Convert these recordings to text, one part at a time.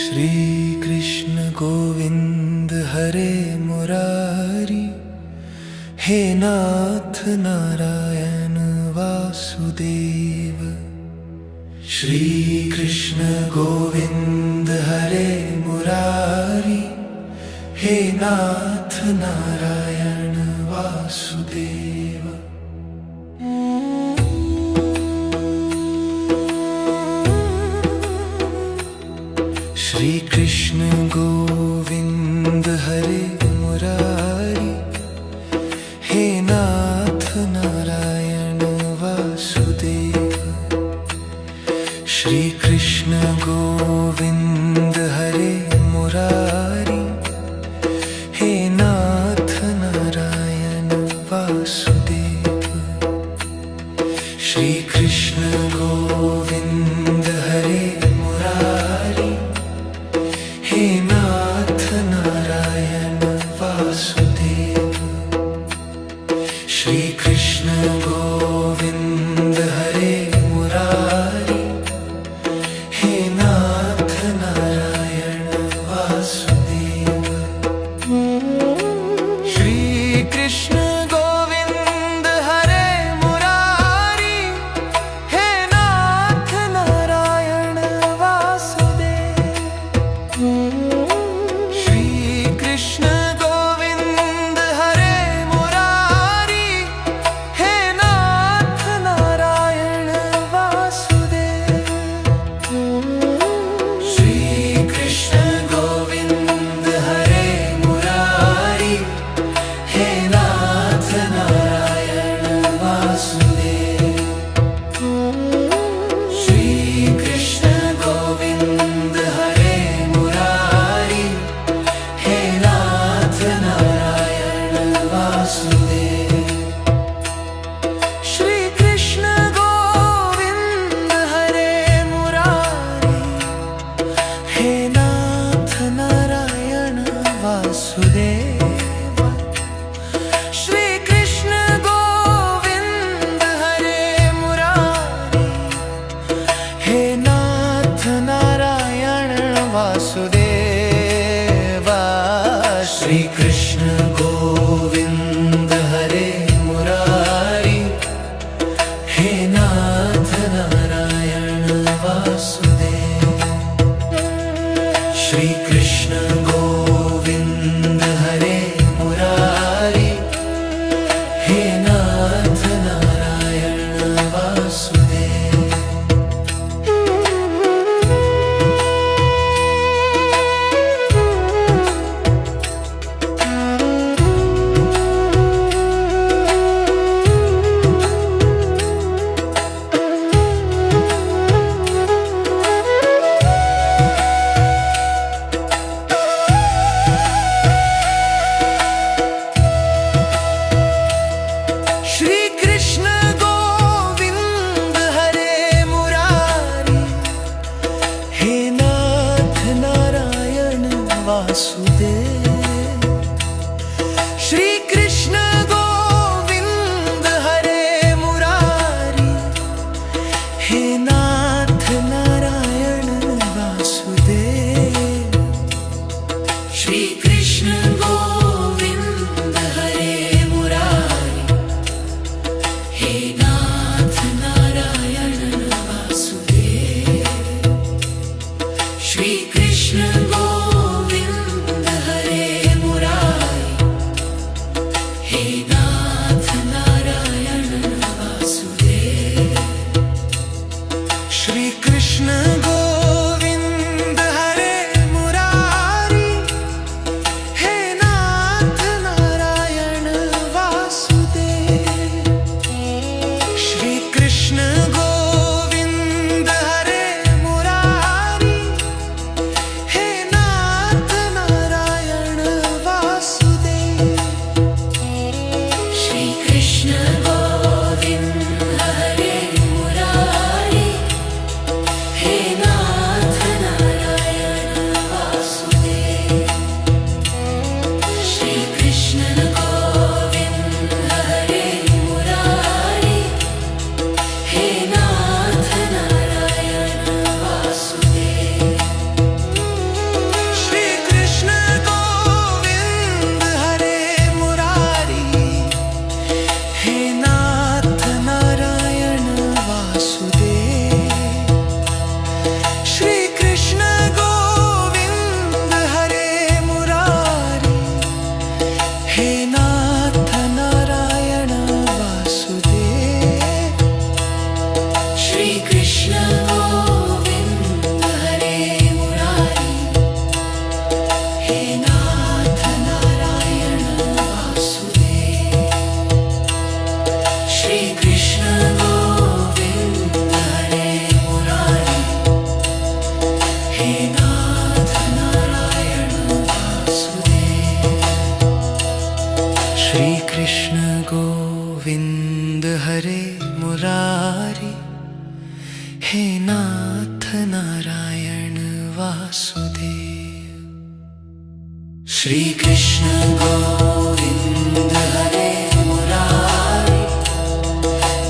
Shri Krishna Govind हरे Murari, हे नाथ Narayan Vasudev. Shri Krishna Govind हरे Murari, हे नाथ Narayan Vasudev. Shri Krishna Govind हरे Murari, हे नाथ Narayan Vasudev. Shri Krishna Govind हरे Murari, हे नाथ Narayan Vasudev. Shri Krishna Govind हरे Murari, हे नाथ Narayan Vasudev. Shri Krishna Govind हरे Murari, हे नाथ Narayan Vasudev. Shri Krishna Govind हरे Murari, हे नाथ Narayan Vasudev. Shri Krishna Govind हरे Murari, हे नाथ Narayan Vasudev. Shri Krishna Govind हरे Murari, हे नाथ Narayan Vasudev. Shri Krishna Govind हरे Murari, हे नाथ Narayan Vasudev. Shri Krishna Govind हरे Murari, हे नाथ Narayan Vasudev. Shri Krishna Govind हरे Murari, हे नाथ Narayan Vasudev. Shri Krishna Govind हरे Murari, हे नाथ Narayan Vasudev. Shri Krishna Govind हरे Murari, हे नाथ Narayan Vasudev. Shri Krishna Govind हरे Murari, हे नाथ Narayan Vasudev. Shri Krishna Govind हरे Murari, हे नाथ Narayan Vasudev. Shri Krishna Govind हरे Murari, हे नाथ Narayan Vasudev. Shri Krishna Govind हरे Murari, हे नाथ Narayan Vasudev. Shri Krishna Govind हरे Murari, हे नाथ Narayan Vasudev. Shri Krishna Govind हरे Murari, हे नाथ Narayan Vasudev. Shri Krishna Govind हरे Murari, हे नाथ Narayan Vasudev. Shri Krishna Govind हरे Murari,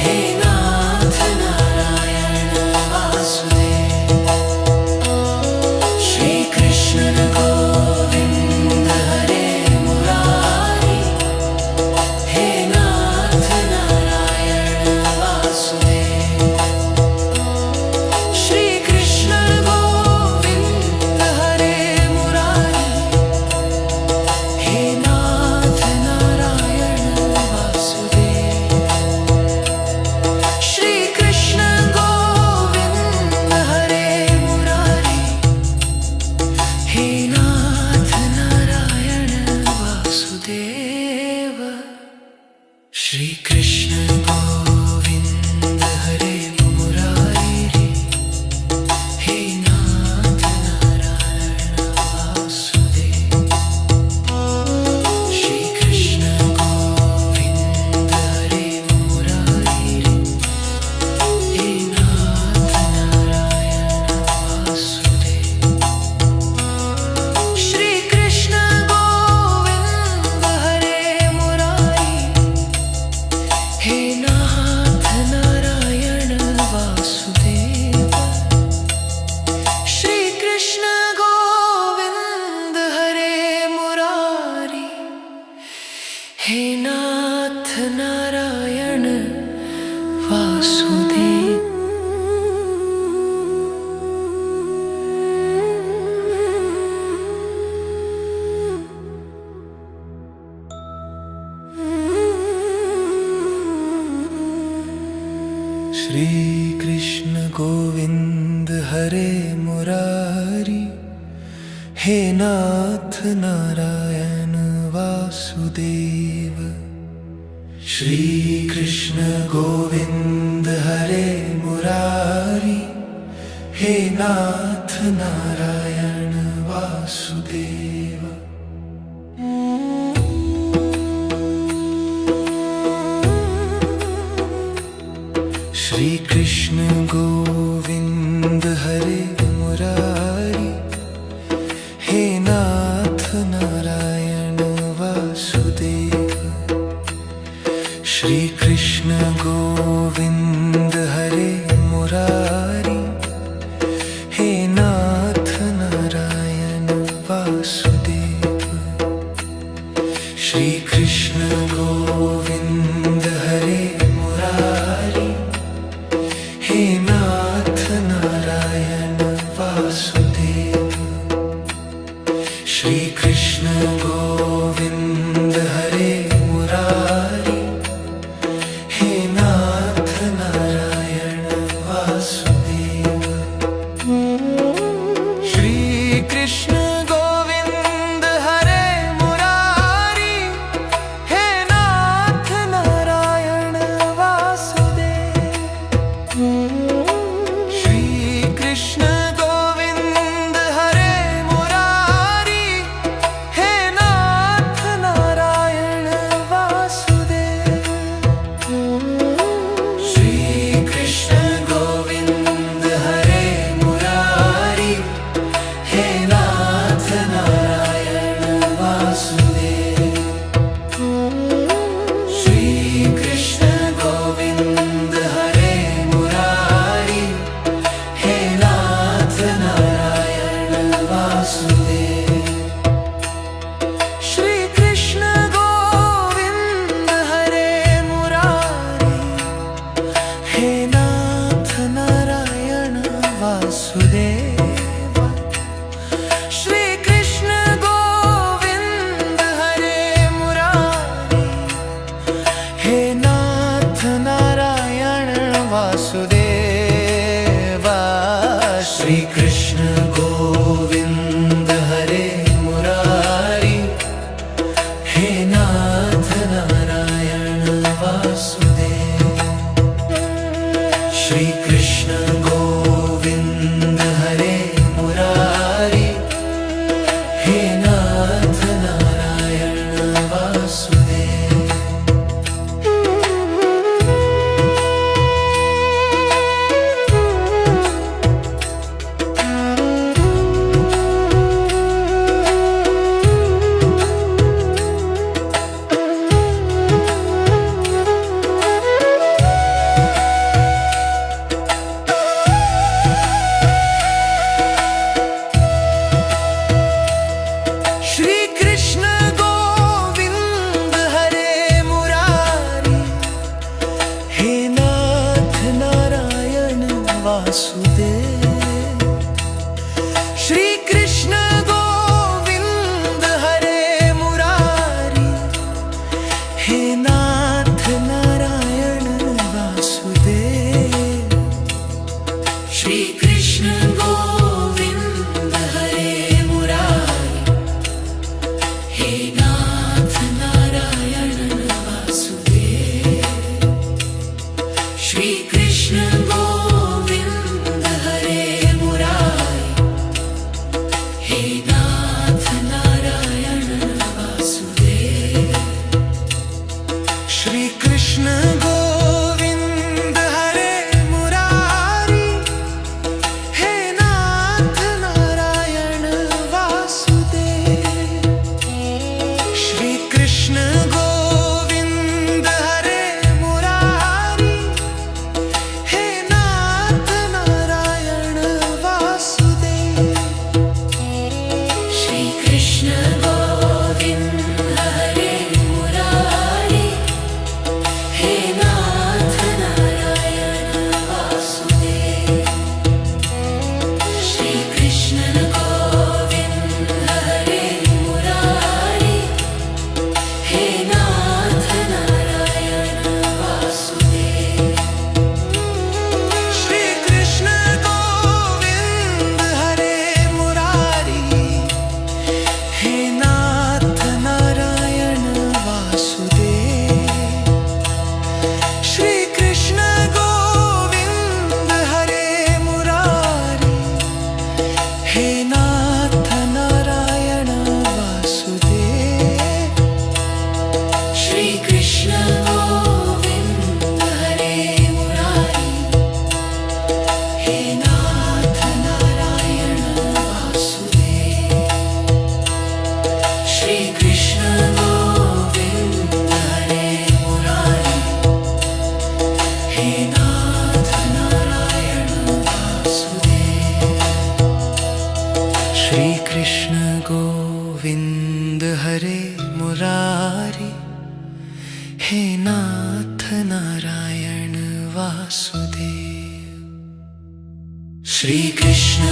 हे नाथ Narayan Vasudev. Shri Krishna Govind हरे Murari, हे नाथ Narayan Vasudev. Shri Krishna Govind हरे Murari, हे नाथ Narayan Vasudev. Shri Krishna Govind हरे Murari, हे नाथ Narayan Vasudev. Shri Krishna Govind हरे Murari, हे नाथ Narayan Vasudev. Shri Krishna Govind हरे Murari, हे नाथ Narayan Vasudev. Shri Krishna Govind हरे Murari, हे नाथ Narayan Vasudev. Shri Krishna Govind हरे Murari, हे नाथ Narayan Vasudev. Shri Krishna Govind हरे Murari, हे नाथ Narayan Vasudev. Shri Krishna Govind हरे Murari, हे नाथ Narayan Vasudev. Shri Krishna Govind हरे Murari, हे नाथ Narayan Vasudev. Shri Krishna Govind हरे Murari, हे नाथ Narayan Vasudev. Shri Krishna Govind हरे Murari, हे नाथ Narayan Vasudev. Shri Krishna Govind हरे Murari, हे नाथ Narayan Vasudev. Shri Krishna Govind हरे Murari, हे नाथ Narayan Vasudev. Shri Krishna Govind हरे Murari, हे नाथ Narayan Vasudev. Shri Krishna Govind हरे Murari, हे नाथ Narayan Vasudev. Shri Krishna Govind हरे Murari, हे नाथ Shri Krishna Govind हरे Murari, हे नाथ Narayan Vasudev. Shri Krishna Govind हरे Murari, हे नाथ Narayan Vasudev. Vasudev. Shri Krishna Govind हरे Murari, हे नाथ Narayan Vasudev. Shri Krishna Govind हरे Murari, हे नाथ Narayan Vasudev. Shri Krishna Shri Krishna Govind हरे Murari, हे नाथ Narayan Vasudev. Shri Krishna Govind हरे Murari, हे नाथ Narayan Vasudev. Shri Krishna Govind हरे Murari, हे नाथ Narayan Vasudev. Shri Krishna Govind हरे Murari, हे नाथ Narayan Vasudev. Shri Krishna Govind हरे Murari, हे नाथ Narayan Vasudev. Shri Krishna Govind हरे Murari, हे नाथ Narayan Vasudev. Shri Krishna Govind हरे Murari, हे नाथ Narayan Vasudev. Shri Krishna Govind हरे Murari, हे नाथ Narayan Vasudev. Shri Krishna Govind हरे Murari, हे नाथ Narayan Vasudev. Shri Krishna